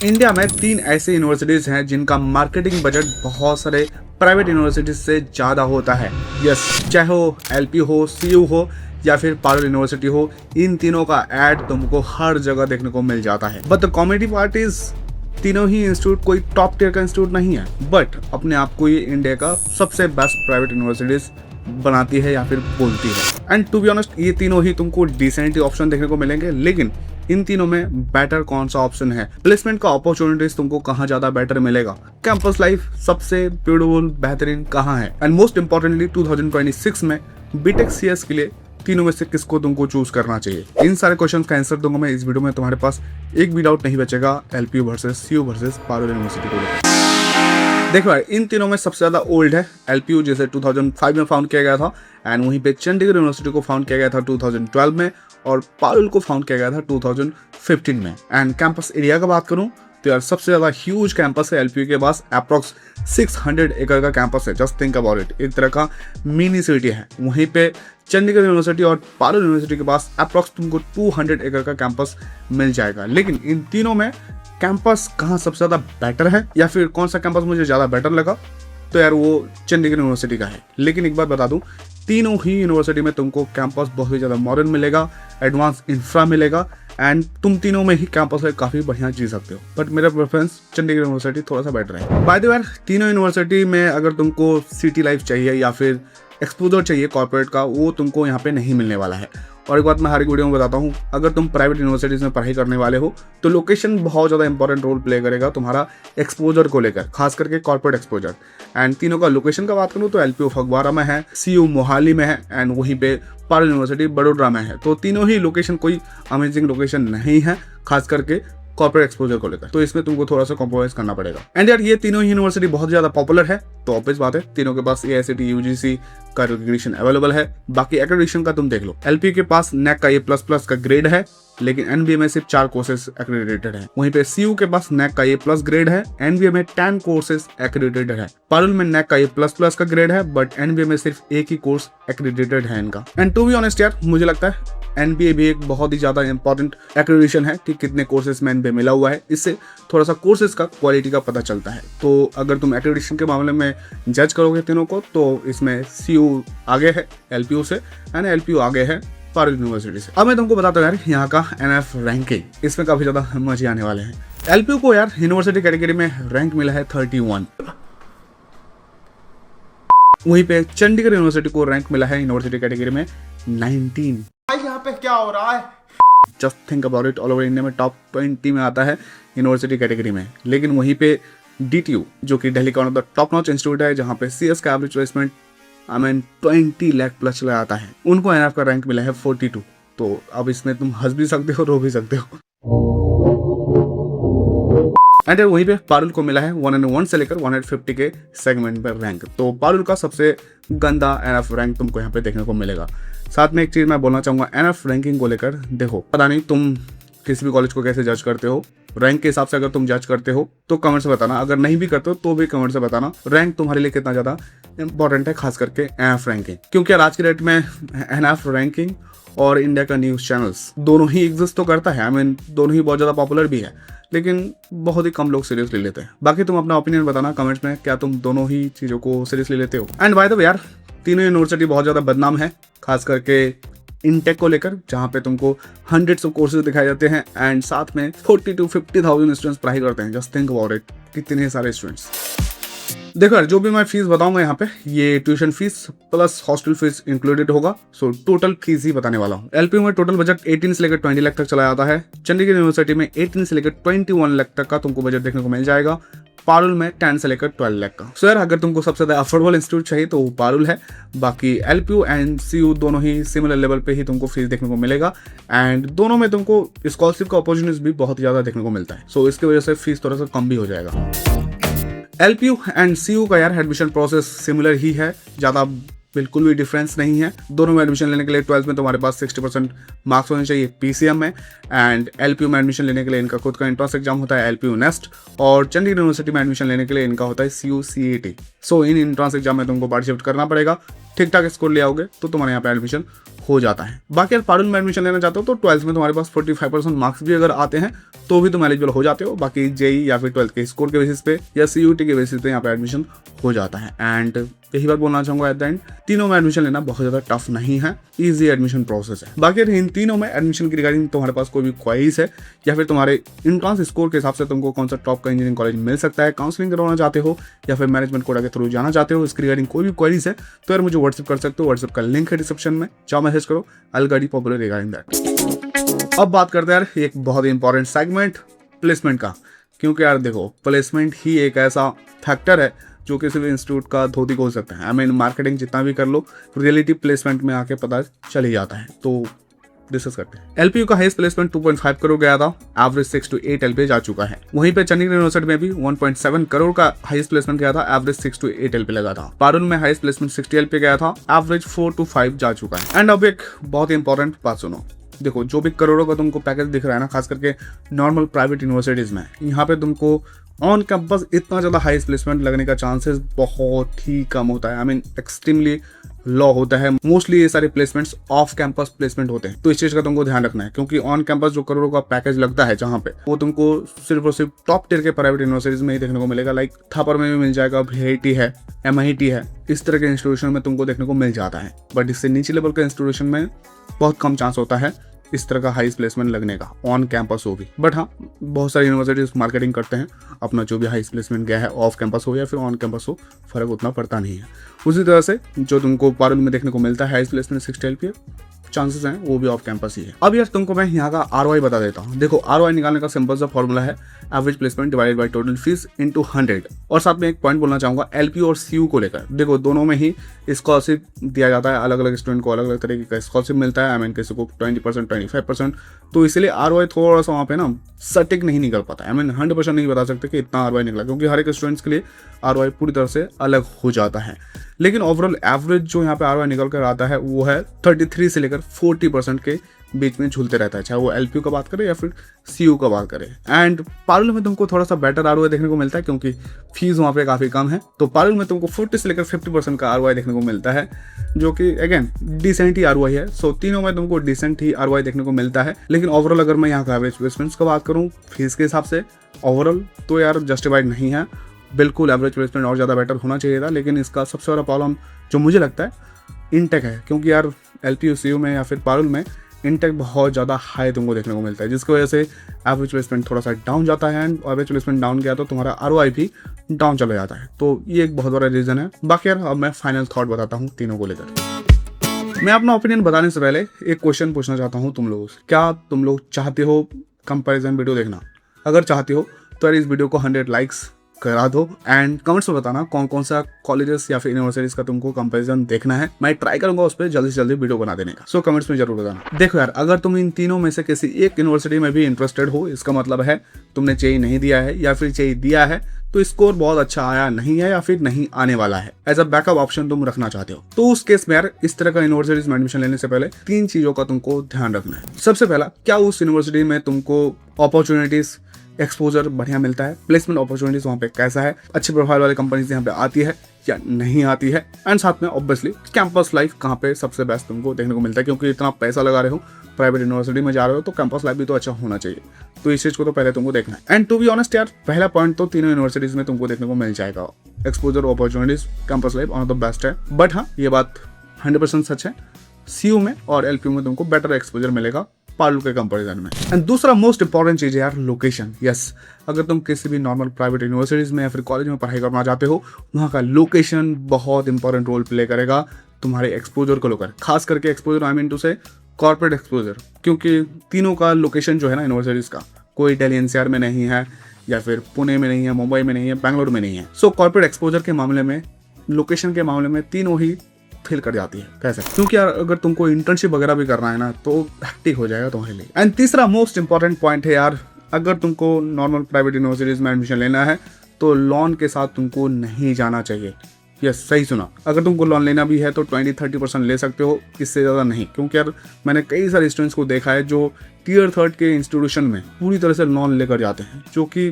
India में 3 ऐसे universities हैं जिनका मार्केटिंग बजट बहुत सारे प्राइवेट यूनिवर्सिटीज से ज़्यादा होता है। यस, चाहे हो LPU हो, CU हो या फिर पारुल यूनिवर्सिटी हो, इन तीनों का ऐड तुमको हर जगह देखने को मिल जाता है। But the comedy part is तीनों ही इंस्टीट्यूट कोई टॉप टियर का इंस्टीट्यूट नहीं है, बट अपने आप को ये इंडिया का सबसे बेस्ट प्राइवेट यूनिवर्सिटीज बनाती है या फिर बोलती है। एंड टू बी ऑनेस्ट, ये तीनों ही तुमको डिसेंट ऑप्शन देखने को मिलेंगे, लेकिन इन तीनों में बेटर कौन सा ऑप्शन है, प्लेसमेंट का अपॉर्चुनिटीज तुमको कहाँ ज्यादा बेटर मिलेगा, कैंपस लाइफ सबसे ब्यूटीफुल बेहतरीन कहाँ है, एंड मोस्ट इंपॉर्टेंटली 2026 में बीटेक CS के लिए तीनों में से किसको तुमको चूज करना चाहिए। इन सारे क्वेश्चंस का आंसर दूंगा मैं इस वीडियो में। तुम्हारे पास एक भी डाउट नहीं बचेगा LPU versus CU versus Parul university को लेकर। देखो यार, इन तीनों में सबसे ज्यादा ओल्ड है LPU, जिसे 2005 में फाउंड किया गया था, एंड वहीं पे चंडीगढ़ यूनिवर्सिटी को फाउंड किया गया था 2012 में, और पारुल को फाउंड किया गया था 2015 में। एंड कैंपस एरिया का बात करूं तो यार सबसे ज्यादा ह्यूज कैंपस है LPU के पास, अप्रॉक्स 600 एकड़ का कैंपस है। जस्ट थिंक अबाउट इट, एक तरह का मिनी सिटी है। वहीं पे चंडीगढ़ यूनिवर्सिटी और पारुल यूनिवर्सिटी के पास अप्रॉक्स तुमको 200 एकड़ का कैंपस मिल जाएगा। लेकिन इन तीनों में कैंपस कहाँ सबसे ज्यादा बेटर है या फिर कौन सा कैंपस मुझे ज्यादा बेटर लगा, तो यार वो चंडीगढ़ यूनिवर्सिटी का है। लेकिन एक बात बता दूं, तीनों ही यूनिवर्सिटी में तुमको कैंपस बहुत ही ज़्यादा मॉडर्न मिलेगा, एडवांस इंफ्रा मिलेगा, एंड तुम तीनों में ही कैंपस है काफ़ी बढ़िया जी सकते हो। बट मेरा प्रेफरेंस चंडीगढ़ यूनिवर्सिटी थोड़ा सा बेटर है। बाय द वे, तीनों यूनिवर्सिटी में अगर तुमको सिटी लाइफ चाहिए या फिर एक्सपोजर चाहिए कॉर्पोरेट का, वो तुमको यहाँ पे नहीं मिलने वाला है। और एक बात मैं हर एक वीडियो में बताता हूँ, अगर तुम प्राइवेट यूनिवर्सिटीज़ में पढ़ाई करने वाले हो तो लोकेशन बहुत ज़्यादा इंपॉर्टेंट रोल प्ले करेगा तुम्हारा एक्सपोजर को लेकर, खास करके कॉर्पोरेट एक्सपोजर। एंड तीनों का लोकेशन का बात करूँ तो LPU फगवाड़ा में है, CU मोहाली में है, एंड वहीं पे पारुल यूनिवर्सिटी बड़ोदरा में है। तो तीनों ही लोकेशन कोई अमेजिंग लोकेशन नहीं है, खास करके कॉर्पोरेट एक्सपोजर को लेकर, तो इसमें तुमको थोड़ा सा कॉम्प्रोमाइज करना पड़ेगा। एंड यार ये तीनों ही यूनिवर्सिटी बहुत ज्यादा पॉपुलर है, तो ऑब्वियस बात है तीनों के पास AICTE UGC का रिकॉग्निशन अवेलेबल है। बाकी एक्रेडिटेशन का तुम देख लो, LPU के पास NAC का A++ का ग्रेड है, लेकिन NBA में सिर्फ 4 कोर्सेज एक्रेडिटेड है। वहीं पे CU के पास NAC का A+ ग्रेड है, NBA में 10 कोर्सेज एक्रेडिटेड है। पारुल में NAC का A++ का ग्रेड है, बट NBA में सिर्फ एक ही कोर्स एक्रेडिटेड है इनका। एंड टू बी ऑनेस्ट यार, मुझे लगता है NBA भी एक बहुत ही ज्यादा इंपॉर्टेंट एक्रेडिटेशन है कि कितने कोर्सेज में NBA मिला हुआ है, इससे थोड़ा सा कोर्सेज का क्वालिटी का पता चलता है। तो अगर तुम एक्रेडिटेशन के मामले में जज करोगे तीनों को, तो इसमें CU आगे है LPU से, एंड LPU आगे है पारुल यूनिवर्सिटी से। अब मैं तुमको बताता हूँ यार यहाँ का NF रैंकिंग, इसमें काफी ज्यादा मजे आने वाले हैं। LPU को यार यूनिवर्सिटी कैटेगरी में रैंक मिला है 31, वहीं पे चंडीगढ़ यूनिवर्सिटी को रैंक मिला है यूनिवर्सिटी कैटेगरी में 19। यहाँ पे क्या हो रहा है? Just think about it, all over India में टॉप 20 में आता है यूनिवर्सिटी कैटेगरी में। लेकिन वहीं पे DTU, जो कि दिल्ली का one of the top notch institute है, जहाँ पे CS का एवरेज प्लेसमेंट 20 लाख प्लस चला आता है, उनको NF का रैंक मिला है 42। तो अब इसमें तुम हंस भी सकते हो, रो भी सकते हो। एंड वहीं पे पारुल को मिला है 101 से लेकर 150 के सेगमेंट पर रैंक। तो पारुल का सबसे गंदा NF रैंक तुमको यहाँ पे देखने को मिलेगा। साथ में एक चीज मैं बोलना चाहूंगा NF रैंकिंग को लेकर, देखो पता नहीं तुम किसी भी कॉलेज को कैसे जज करते हो, रैंक के हिसाब से अगर तुम जज करते हो तो कमेंट से बताना, अगर नहीं भी करते हो तो भी कमेंट से बताना रैंक तुम्हारे लिए कितना ज्यादा इंपॉर्टेंट है, खास करके NF रैंकिंग। क्योंकि आज के डेट में NF रैंकिंग और इंडिया का न्यूज चैनल्स दोनों ही एग्जिस्ट तो करता है, दोनों ही बहुत ज्यादा पॉपुलर भी है, लेकिन बहुत ही कम लोग सीरियसली लेते हैं। बाकी तुम अपना ओपिनियन बताना कमेंट्स में, क्या तुम दोनों ही चीजों को सीरियसली लेते हो। एंड बाय द वे यार, तीनों यूनिवर्सिटी बहुत ज्यादा बदनाम है, खास करके इनटेक को लेकर, जहाँ पे तुमको हंड्रेड्स ऑफ कोर्सेज दिखाए जाते हैं, एंड साथ में 40 to 50,000 स्टूडेंट्स पढ़ाई करते हैं। जस्ट थिंक अबाउट इट, कितने सारे स्टूडेंट्स। देखो यार, जो भी मैं फीस बताऊंगा यहाँ पे, ये tuition fees plus hostel fees included होगा। सो टोटल फीस ही बताने वाला हूँ। LPU में टोटल बजट 18 से लेकर 20 लाख तक चला जाता है। चंडीगढ़ यूनिवर्सिटी में 18 से लेकर 21 लाख तक का तुमको बजट देखने को मिल जाएगा। पारुल में 10 से लेकर 12 लाख का। सो यार, अगर तुमको सबसे ज्यादा अफोर्डेबल इंस्टीट्यूट चाहिए तो वो पारुल है। बाकी LPU एंड CU दोनों ही सिमिलर लेवल पे ही तुमको फीस देखने को मिलेगा, एंड दोनों में तुमको स्कॉलरशिप का अपॉर्चुनिटीज भी बहुत ज्यादा देखने को मिलता है। सो इसकी वजह से फीस थोड़ा सा कम भी हो जाएगा। LPU एंड CU का यार एडमिशन प्रोसेस सिमिलर ही है, ज़्यादा बिल्कुल भी डिफरेंस नहीं है। दोनों में एडमिशन लेने के लिए 12th में तुम्हारे पास 60% मार्क्स होने चाहिए PCM में, एंड LPU में एडमिशन लेने के लिए इनका खुद का एंट्रेंस एग्जाम होता है LPU नेस्ट, और चंडीगढ़ यूनिवर्सिटी में एडमिशन लेने के लिए इनका होता है CU CET। सो इन एंट्रेंस एग्जाम में तुमको पार्टिसिपेट करना पड़ेगा। ठीक ठाक स्कोर ले आओगे तो तुम्हारे यहाँ पे एडमिशन हो जाता है। बाकी यार पारुल में एडमिशन लेना चाहते हो तो 12th में तुम्हारे पास 45% मार्क्स भी अगर आते हैं तो भी तुम एलिजिबल हो जाते हो। बाकी जेई या फिर 12th के स्कोर के बेसिस पे या सीयूटी के बेसिस पे यहाँ पे एडमिशन हो जाता है। एंड यही बात बोलना चाहूंगा एट द एंड, तीनों में एडमिशन लेना बहुत ज़्यादा टफ नहीं है, ईजी एडमिशन प्रोसेस है। बाकी इन तीनों में एडमिशन की रिगार्डिंग तुम्हारे पास कोई भी क्वारीज है या फिर तुम्हारे इंट्रांस स्कोर के हिसाब से तुमको कौन सा टॉप का इंजीनियरिंग कॉलेज मिल सकता है, काउंसलिंग करवाना चाहते हो या फिर मैनेजमेंट कोटा के थ्रू जाना चाहते हो, इसकी रिगार्डिंग कोई भी क्वारीज है तो यार मुझे व्हाट्सएप कर सकते हो। व्हाट्सएप का लिंक है डिस्क्रिप्शन में, जाओ मैसेज करो, आई guide you popular regarding that. अब बात करते हैं यार एक बहुत ही इंपॉर्टेंट सेगमेंट प्लेसमेंट का, क्योंकि यार देखो प्लेसमेंट ही एक ऐसा फैक्टर है जो किसी भी इंस्टीट्यूट का धोती खोल सकता है। आई मीन मार्केटिंग जितना भी कर लो, रियलिटी प्लेसमेंट में आके पता चल ही जाता है। तो डिस्कस करते हैं। एलपीयू का हाईएस्ट प्लेसमेंट 2.5 करोड़ गया था, एवरेज 6 to 8 एलपीए जा चुका है। वहीं पे चंडीगढ़ यूनिवर्सिटी में भी 1.7 करोड़ का हाईएस्ट प्लेसमेंट गया था, एवरेज 6 to 8 एलपीए लगा था। पारुल में हाईएस्ट प्लेसमेंट 60 एलपीए गया था, एवरेज 4 to 5 जा चुका है। एंड अब एक बहुत ही इंपॉर्टेंट बात सुनो, देखो जो भी करोड़ों का तुमको पैकेज दिख रहा है ना, खास करके नॉर्मल प्राइवेट यूनिवर्सिटीज में, यहाँ पे तुमको ऑन कैंपस इतना ज़्यादा हाईएस्ट प्लेसमेंट लगने का चांसेस बहुत ही कम होता है। आई मीन एक्सट्रीमली लॉ होता है। मोस्टली ये सारे प्लेसमेंट्स ऑफ कैंपस प्लेसमेंट होते हैं, तो इस चीज का तुमको ध्यान रखना है, क्योंकि ऑन कैंपस जो करोड़ों का पैकेज लगता है जहाँ पे, वो तुमको सिर्फ और सिर्फ टॉप टियर के प्राइवेट यूनिवर्सिटीज में ही देखने को मिलेगा। लाइक थापर में भी मिल जाएगा, VIT है, MIT है, इस तरह के इंस्टीट्यूशन में तुमको देखने को मिल जाता है। बट इससे नीचे लेवल के इंस्टीट्यूशन में बहुत कम चांस होता है इस तरह का हाईएस्ट प्लेसमेंट लगने का, ऑन कैंपस हो भी। बट हाँ, बहुत सारी यूनिवर्सिटीज मार्केटिंग करते हैं अपना जो भी हाईएस्ट प्लेसमेंट गया है, ऑफ कैंपस हो या फिर ऑन कैंपस हो, फर्क उतना पड़ता नहीं है। उसी तरह से जो तुमको पारुल में देखने को मिलता है हाईएस्ट प्लेसमेंट 60 एलपीए, चांसेस हैं वो भी ऑफ कैंपस ही है। अब यार तुमको मैं यहाँ का ROI बता देता हूँ। देखो ROI निकालने का सिंपल सा फॉर्मूला है average placement divided by total fees into 100। और साथ में एक पॉइंट बोलना चाहूंगा LPU और CU को लेकर। देखो दोनों में ही स्कॉलरशिप दिया जाता है, अलग अलग स्टूडेंट को अलग अलग तरीके का स्कॉलरशिप मिलता है। आई मीन किसी को 20%, 25%, तो इसलिए ROI थोड़ा सा वहाँ पे ना सटीक नहीं निकल पाता है। आई मीन 100% नहीं बता सकते कि इतना ROI निकला, क्योंकि हर एक स्टूडेंट्स के लिए ROI पूरी तरह से अलग हो जाता है। लेकिन ओवरऑल एवरेज जो यहाँ पे ROI निकल कर आता है वो है 33 से लेकर 40% के बीच में झूलते रहता है, चाहे वो LPU का बात करे या फिर CU का बात करे। एंड पारुल में तुमको थोड़ा सा बेटर ROI देखने को मिलता है, क्योंकि फीस वहाँ पे काफ़ी कम है। तो पारुल में तुमको 40 से लेकर 50% का ROI देखने को मिलता है, जो कि अगेन डिसेंट ही ROI है। सो तीनों में तुमको डिसेंट ही ROI देखने को मिलता है। लेकिन ओवरऑल अगर मैं यहाँ का एवरेज प्लेसमेंट्स का बात करूँ फीस के हिसाब से, ओवरऑल तो यार जस्टिफाइड नहीं है। बिल्कुल एवरेज प्लेसमेंट और ज़्यादा बेटर होना चाहिए था। लेकिन इसका सबसे बड़ा प्रॉब्लम जो मुझे लगता है इनटेक है, क्योंकि यार LPU CU में या फिर पारुल में इनटेक बहुत ज़्यादा हाई तुमको देखने को मिलता है, जिसकी वजह से एवरेज प्लेसमेंट थोड़ा सा डाउन जाता है। एंड एवरेज प्लेसमेंट डाउन गया तो तुम्हारा ROI भी डाउन चला जाता है। तो ये एक बहुत बड़ा रीज़न है। बाकी यार अब मैं फाइनल थॉट बताता हूँ तीनों को लेकर। मैं अपना ओपिनियन बताने से पहले एक क्वेश्चन पूछना चाहता हूँ तुम लोगों से। क्या तुम लोग चाहते हो कंपैरिजन वीडियो देखना? अगर चाहते हो तो यार इस वीडियो को 100 लाइक्स करा दो एंड कमेंट्स में बताना कौन कौन सा कॉलेजेस या फिर यूनिवर्सिटीज का तुमको कंपैरिजन देखना है। मैं ट्राई करूंगा उस पर जल्दी से जल्दी वीडियो बना देने का। सो कमेंट्स में जरूर बताना। देखो यार, अगर तुम इन तीनों में से किसी एक यूनिवर्सिटी में भी इंटरेस्टेड हो, इसका मतलब है तुमने जेईई नहीं दिया है या फिर जेईई दिया है तो स्कोर बहुत अच्छा आया नहीं है या फिर नहीं आने वाला है, एज अ बैकअप ऑप्शन तुम रखना चाहते हो, तो उस केस में यार इस तरह का यूनिवर्सिटीज में एडमिशन लेने से पहले 3 चीजों का तुमको ध्यान रखना है। सबसे पहला, क्या उस यूनिवर्सिटी में तुमको अपॉर्चुनिटीज, एक्सपोजर बढ़िया मिलता है, प्लेसमेंट अपॉर्चुनिटीज वहाँ पे कैसा है, अच्छे प्रोफाइल वाले कंपनीज यहाँ पे आती है या नहीं आती है। एंड साथ में ऑब्वियसली कैंपस लाइफ कहाँ पे सबसे बेस्ट तुमको देखने को मिलता है, क्योंकि इतना पैसा लगा रहे हो, प्राइवेट यूनिवर्सिटी में जा रहे हो, तो कैंपस लाइफ भी तो अच्छा होना चाहिए। तो इस चीज को तो पहले तुमको देखना है। एंड टू बी ऑनेस्ट यार, पहला पॉइंट तो तीनों यूनिवर्सिटीज में तुमको देखने को मिल जाएगा, exposure, opportunities, campus life one of the best है। बट हाँ, ये बात 100% सच है, CU में और LPU में तुमको बेटर एक्सपोजर मिलेगा पारुल के कंपैरिजन में। एंड दूसरा मोस्ट इंपॉर्टेंट चीज है यार लोकेशन। यस, अगर तुम किसी भी नॉर्मल प्राइवेट यूनिवर्सिटीज में या फिर कॉलेज में पढ़ाई करना चाहते हो, वहाँ का लोकेशन बहुत इंपॉर्टेंट रोल प्ले करेगा तुम्हारे एक्सपोजर को लेकर। खास करके एक्सपोजर, आई मीन टू से कॉर्पोरेट एक्सपोजर, क्योंकि तीनों का लोकेशन जो है ना यूनिवर्सिटीज का, कोई दिल्ली NCR में नहीं है या फिर पुणे में नहीं है, मुंबई में नहीं है, बैंगलोर में नहीं है। सो कॉर्पोरेट एक्सपोजर के मामले में, लोकेशन के मामले में तीनों ही फेल कर जाती है, कैसे? क्योंकि यार अगर तुमको इंटर्नशिप वगैरह भी करना है ना, तो हैक्टिक हो जाएगा तुम्हारे लिए। एंड तीसरा मोस्ट इंपॉर्टेंट पॉइंट है यार, अगर तुमको नॉर्मल प्राइवेट यूनिवर्सिटीज में एडमिशन लेना है तो लोन के साथ तुमको नहीं जाना चाहिए। यस, सही सुना, अगर तुमको लोन लेना भी है तो 20-30% ले सकते हो, इससे ज़्यादा नहीं। क्योंकि यार मैंने कई सारे स्टूडेंट्स को देखा है जो Tier 3 के इंस्टीट्यूशन में पूरी तरह से लोन लेकर जाते हैं, जो कि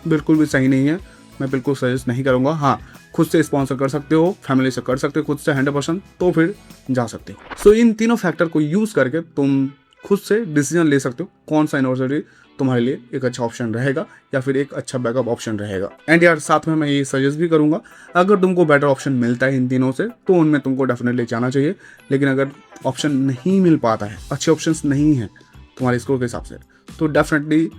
बिल्कुल भी सही नहीं है। मैं बिल्कुल सजेस्ट नहीं करूँगा। हाँ, खुद से स्पॉन्सर कर सकते हो, फैमिली से कर सकते हो, खुद से 100%, तो फिर जा सकते हो। सो इन तीनों फैक्टर को यूज करके तुम खुद से डिसीजन ले सकते हो कौन सा यूनिवर्सिटी तुम्हारे लिए एक अच्छा ऑप्शन रहेगा या फिर एक अच्छा बैकअप ऑप्शन रहेगा। एंड यार साथ में मैं ये सजेस्ट भी करूंगा, अगर तुमको बेटर ऑप्शन मिलता है इन तीनों से तो उनमें तुमको डेफिनेटली जाना चाहिए। लेकिन अगर ऑप्शन नहीं मिल पाता है, अच्छे ऑप्शंस नहीं है तुम्हारे स्कोर के हिसाब से, तो डेफिनेटली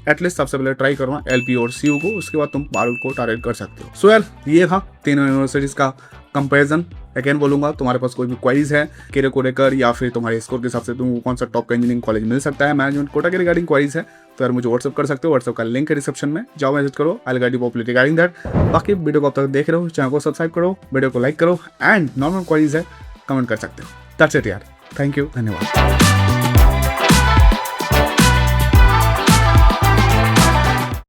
एटलीस्ट सबसे पहले ट्राई करना एलपी और सीयू को, उसके बाद तुम पारुल को टारगेट कर सकते हो। सो यार ये था तीनों यूनिवर्सिटीज का कंपैरिजन। अगेन बोलूंगा, तुम्हारे पास कोई भी क्वेरीज है करियर को लेकर या फिर तुम्हारे स्कोर के हिसाब से तुमको कौन सा टॉप का इंजीनियरिंग कॉलेज मिल सकता है, मैनेजमेंट कोटा के रिगार्डिंग क्वेरीज है तो यार मुझे व्हाट्सअप कर सकते हो। व्हाट्सअप का लिंक है डिस्क्रिप्शन में, जाओ मैसेज करो, I will guide you properly regarding that. बाकी वीडियो को अब तक देख रहे हो, चैनल को सब्सक्राइब करो, वीडियो को लाइक करो एंड नॉर्मल क्वेरीज है कमेंट कर सकते हो। दैट्स इट यार, थैंक यू, धन्यवाद।